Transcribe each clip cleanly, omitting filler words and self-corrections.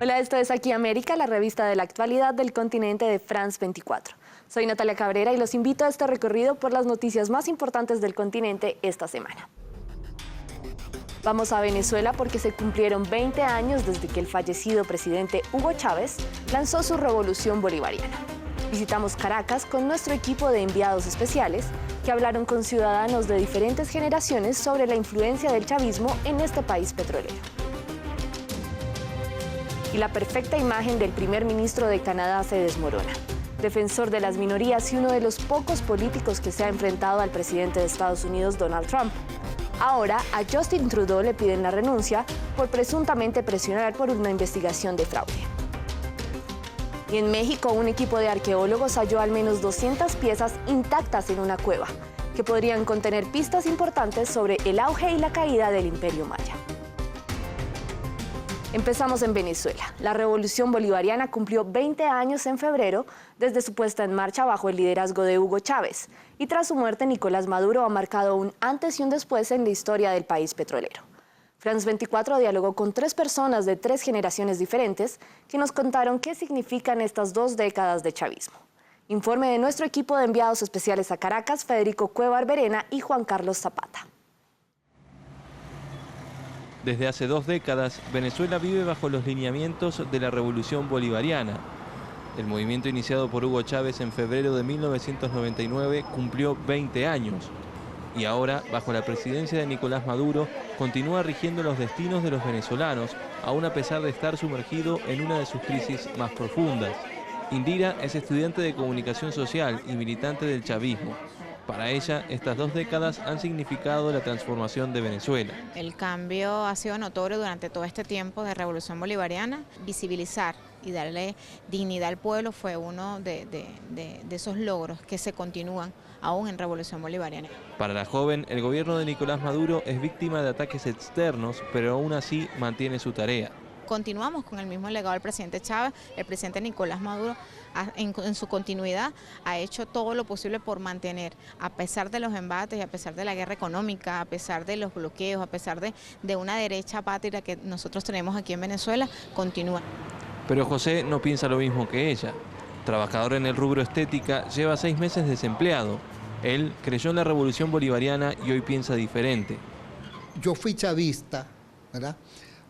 Hola, esto es Aquí América, la revista de la actualidad del continente de France 24. Soy Natalia Cabrera y los invito a este recorrido por las noticias más importantes del continente esta semana. Vamos a Venezuela porque se cumplieron 20 años desde que el fallecido presidente Hugo Chávez lanzó su revolución bolivariana. Visitamos Caracas con nuestro equipo de enviados especiales que hablaron con ciudadanos de diferentes generaciones sobre la influencia del chavismo en este país petrolero. Y la perfecta imagen del primer ministro de Canadá se desmorona. Defensor de las minorías y uno de los pocos políticos que se ha enfrentado al presidente de Estados Unidos, Donald Trump. Ahora, a Justin Trudeau le piden la renuncia por presuntamente presionar por una investigación de fraude. Y en México, un equipo de arqueólogos halló al menos 200 piezas intactas en una cueva, que podrían contener pistas importantes sobre el auge y la caída del Imperio Maya. Empezamos en Venezuela. La revolución bolivariana cumplió 20 años en febrero desde su puesta en marcha bajo el liderazgo de Hugo Chávez. Y tras su muerte, Nicolás Maduro ha marcado un antes y un después en la historia del país petrolero. France 24 dialogó con 3 personas de 3 generaciones diferentes que nos contaron qué significan estas 2 décadas de chavismo. Informe de nuestro equipo de enviados especiales a Caracas, Federico Cuellar Verena y Juan Carlos Zapata. Desde hace 2 décadas, Venezuela vive bajo los lineamientos de la Revolución Bolivariana. El movimiento iniciado por Hugo Chávez en febrero de 1999 cumplió 20 años. Y ahora, bajo la presidencia de Nicolás Maduro, continúa rigiendo los destinos de los venezolanos, aún a pesar de estar sumergido en una de sus crisis más profundas. Indira es estudiante de comunicación social y militante del chavismo. Para ella, estas 2 décadas han significado la transformación de Venezuela. El cambio ha sido notorio durante todo este tiempo de revolución bolivariana. Visibilizar y darle dignidad al pueblo fue uno de esos logros que se continúan aún en revolución bolivariana. Para la joven, el gobierno de Nicolás Maduro es víctima de ataques externos, pero aún así mantiene su tarea. Continuamos con el mismo legado del presidente Chávez. El presidente Nicolás Maduro, en su continuidad, ha hecho todo lo posible por mantener, a pesar de los embates y a pesar de la guerra económica, a pesar de los bloqueos, a pesar de una derecha apátrida que nosotros tenemos aquí en Venezuela, continúa. Pero José no piensa lo mismo que ella. Trabajador en el rubro estética, lleva 6 meses desempleado. Él creyó en la revolución bolivariana y hoy piensa diferente. Yo fui chavista, ¿verdad?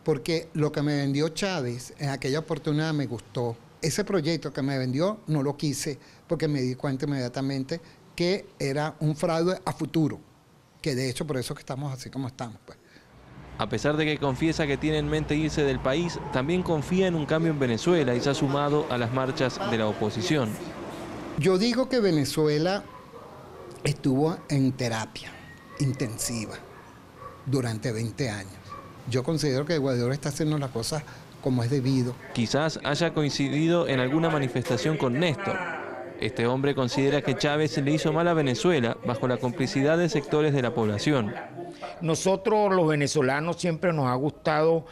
Porque lo que me vendió Chávez en aquella oportunidad me gustó. Ese proyecto que me vendió no lo quise porque me di cuenta inmediatamente que era un fraude a futuro, que de hecho por eso que estamos así como estamos, pues. A pesar de que confiesa que tiene en mente irse del país, también confía en un cambio en Venezuela y se ha sumado a las marchas de la oposición. Yo digo que Venezuela estuvo en terapia intensiva durante 20 años. Yo considero que Guaidó está haciendo las cosas como es debido. Quizás haya coincidido en alguna manifestación con Néstor. Este hombre considera que Chávez le hizo mal a Venezuela bajo la complicidad de sectores de la población. Nosotros los venezolanos siempre nos ha gustado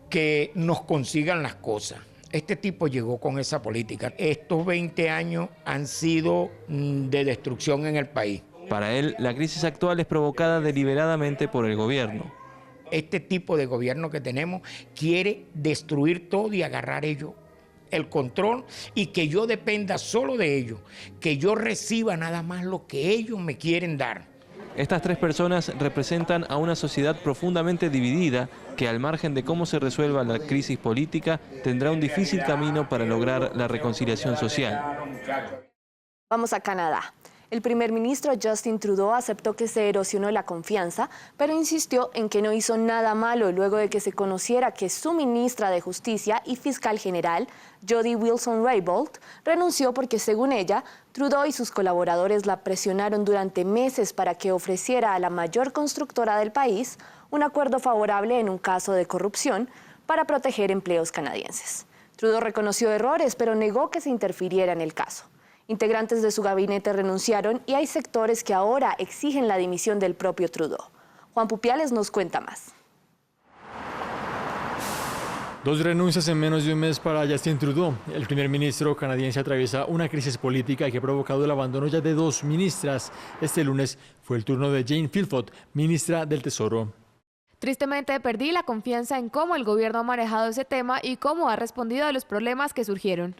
que nos consigan las cosas. Este tipo llegó con esa política. Estos 20 años han sido de destrucción en el país. Para él, la crisis actual es provocada deliberadamente por el gobierno. Este tipo de gobierno que tenemos quiere destruir todo y agarrar ellos el control y que yo dependa solo de ellos, que yo reciba nada más lo que ellos me quieren dar. Estas 3 personas representan a una sociedad profundamente dividida que, al margen de cómo se resuelva la crisis política, tendrá un difícil camino para lograr la reconciliación social. Vamos a Canadá. El primer ministro Justin Trudeau aceptó que se erosionó la confianza, pero insistió en que no hizo nada malo luego de que se conociera que su ministra de Justicia y fiscal general, Jody Wilson-Raybould, renunció porque, según ella, Trudeau y sus colaboradores la presionaron durante meses para que ofreciera a la mayor constructora del país un acuerdo favorable en un caso de corrupción para proteger empleos canadienses. Trudeau reconoció errores, pero negó que se interfiriera en el caso. Integrantes de su gabinete renunciaron y hay sectores que ahora exigen la dimisión del propio Trudeau. Juan Pupiales nos cuenta más. 2 renuncias en menos de un mes para Justin Trudeau. El primer ministro canadiense atraviesa una crisis política que ha provocado el abandono ya de 2 ministras. Este lunes fue el turno de Jane Philpott, ministra del Tesoro. Tristemente perdí la confianza en cómo el gobierno ha manejado ese tema y cómo ha respondido a los problemas que surgieron.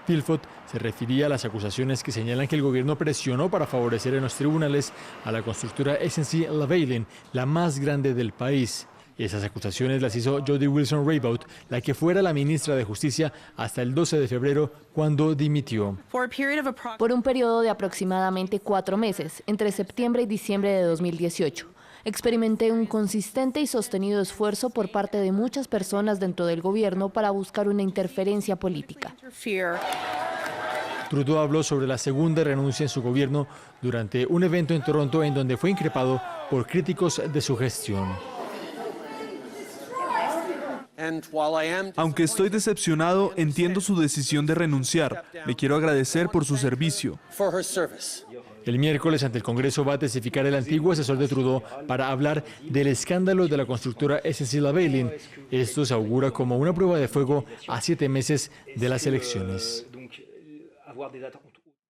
Tilford se refería a las acusaciones que señalan que el gobierno presionó para favorecer en los tribunales a la constructora SNC-Lavalin, la más grande del país. Esas acusaciones las hizo Jody Wilson-Raybould, la que fuera la ministra de Justicia hasta el 12 de febrero, cuando dimitió. Por un periodo de aproximadamente 4 meses, entre septiembre y diciembre de 2018, experimenté un consistente y sostenido esfuerzo por parte de muchas personas dentro del gobierno para buscar una interferencia política. Trudeau habló sobre la segunda renuncia en su gobierno durante un evento en Toronto en donde fue increpado por críticos de su gestión. Aunque estoy decepcionado, entiendo su decisión de renunciar. Le quiero agradecer por su servicio. El miércoles ante el Congreso va a testificar el antiguo asesor de Trudeau para hablar del escándalo de la constructora SNC-Lavalin. Esto se augura como una prueba de fuego a 7 meses de las elecciones.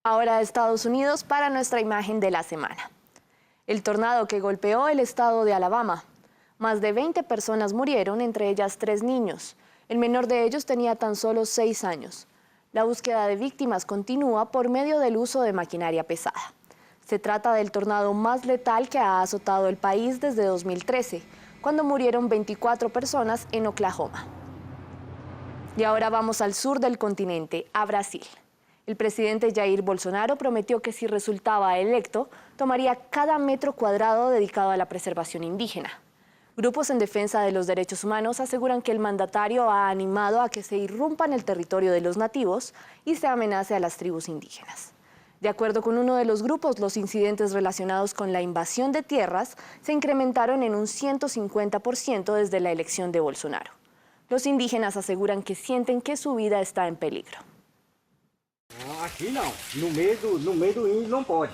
Ahora Estados Unidos para nuestra imagen de la semana. El tornado que golpeó el estado de Alabama. Más de 20 personas murieron, entre ellas 3 niños. El menor de ellos tenía tan solo 6 años. La búsqueda de víctimas continúa por medio del uso de maquinaria pesada. Se trata del tornado más letal que ha azotado el país desde 2013, cuando murieron 24 personas en Oklahoma. Y ahora vamos al sur del continente, a Brasil. El presidente Jair Bolsonaro prometió que si resultaba electo, tomaría cada metro cuadrado dedicado a la preservación indígena. Grupos en defensa de los derechos humanos aseguran que el mandatario ha animado a que se irrumpa en el territorio de los nativos y se amenace a las tribus indígenas. De acuerdo con uno de los grupos, los incidentes relacionados con la invasión de tierras se incrementaron en un 150% desde la elección de Bolsonaro. Los indígenas aseguran que sienten que su vida está en peligro. Aqui não, no meio do índio não pode.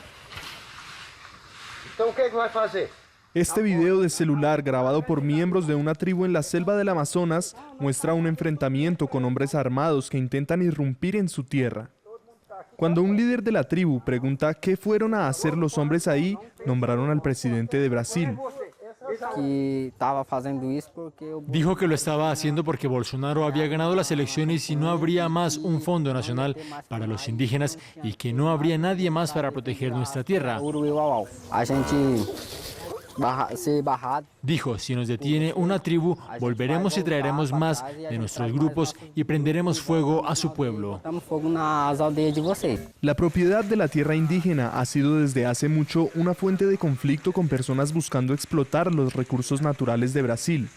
Então o que vai fazer? Este video de celular grabado por miembros de una tribu en la selva del Amazonas muestra un enfrentamiento con hombres armados que intentan irrumpir en su tierra. Cuando un líder de la tribu pregunta qué fueron a hacer los hombres ahí, nombraron al presidente de Brasil. Dijo que lo estaba haciendo porque Bolsonaro había ganado las elecciones y no habría más un fondo nacional para los indígenas y que no habría nadie más para proteger nuestra tierra. Dijo, si nos detiene una tribu, volveremos y traeremos más de nuestros grupos y prenderemos fuego a su pueblo. La propiedad de la tierra indígena ha sido desde hace mucho una fuente de conflicto con personas buscando explotar los recursos naturales de Brasil.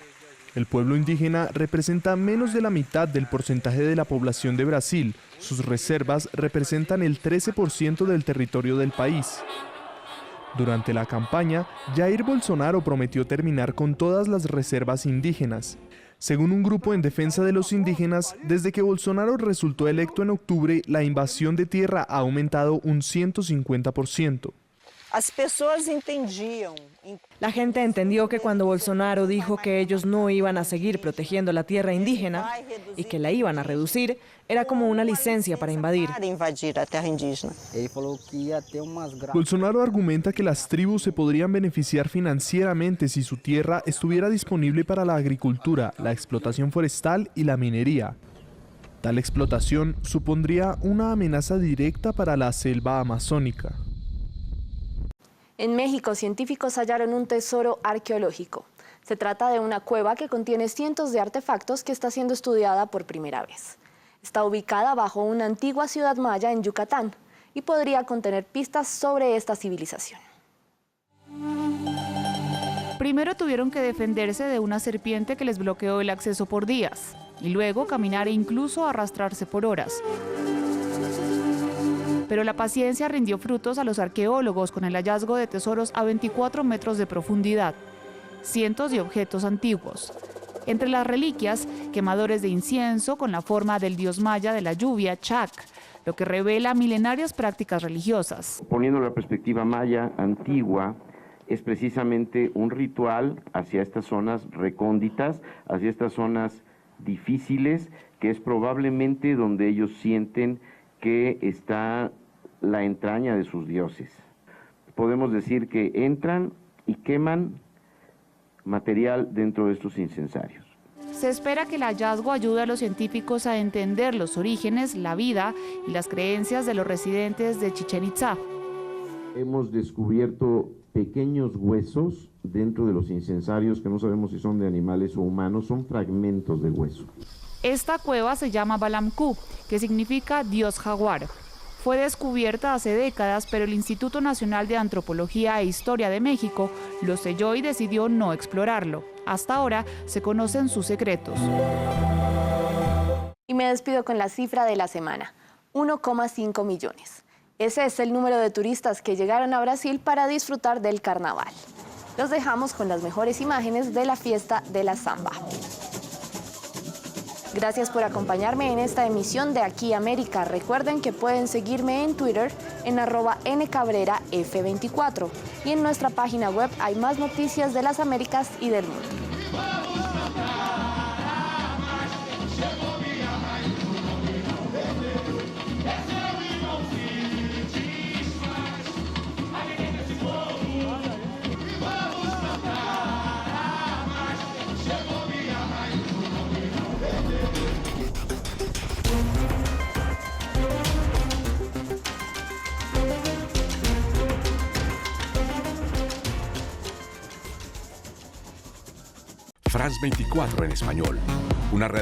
El pueblo indígena representa menos de la mitad del porcentaje de la población de Brasil. Sus reservas representan el 13% del territorio del país. Durante la campaña, Jair Bolsonaro prometió terminar con todas las reservas indígenas. Según un grupo en defensa de los indígenas, desde que Bolsonaro resultó electo en octubre, la invasión de tierra ha aumentado un 150%. La gente entendió que cuando Bolsonaro dijo que ellos no iban a seguir protegiendo la tierra indígena y que la iban a reducir, era como una licencia para invadir. Bolsonaro argumenta que las tribus se podrían beneficiar financieramente si su tierra estuviera disponible para la agricultura, la explotación forestal y la minería. Tal explotación supondría una amenaza directa para la selva amazónica. En México, científicos hallaron un tesoro arqueológico. Se trata de una cueva que contiene cientos de artefactos que está siendo estudiada por primera vez. Está ubicada bajo una antigua ciudad maya en Yucatán y podría contener pistas sobre esta civilización. Primero tuvieron que defenderse de una serpiente que les bloqueó el acceso por días y luego caminar e incluso arrastrarse por horas. Pero la paciencia rindió frutos a los arqueólogos con el hallazgo de tesoros a 24 metros de profundidad, cientos de objetos antiguos. Entre las reliquias, quemadores de incienso con la forma del dios maya de la lluvia, Chac, lo que revela milenarias prácticas religiosas. Poniendo la perspectiva maya antigua, es precisamente un ritual hacia estas zonas recónditas, hacia estas zonas difíciles, que es probablemente donde ellos sienten que está la entraña de sus dioses. Podemos decir que entran y queman material dentro de estos incensarios. Se espera que el hallazgo ayude a los científicos a entender los orígenes, la vida y las creencias de los residentes de Chichén Itzá. Hemos descubierto pequeños huesos dentro de los incensarios que no sabemos si son de animales o humanos, son fragmentos de hueso. Esta cueva se llama Balamcú, que significa Dios jaguar. Fue descubierta hace décadas, pero el Instituto Nacional de Antropología e Historia de México lo selló y decidió no explorarlo. Hasta ahora se conocen sus secretos. Y me despido con la cifra de la semana, 1,5 millones. Ese es el número de turistas que llegaron a Brasil para disfrutar del carnaval. Los dejamos con las mejores imágenes de la fiesta de la samba. Gracias por acompañarme en esta emisión de Aquí América. Recuerden que pueden seguirme en Twitter en @ncabreraf24 y en nuestra página web hay más noticias de las Américas y del mundo. France 24 en español. Una red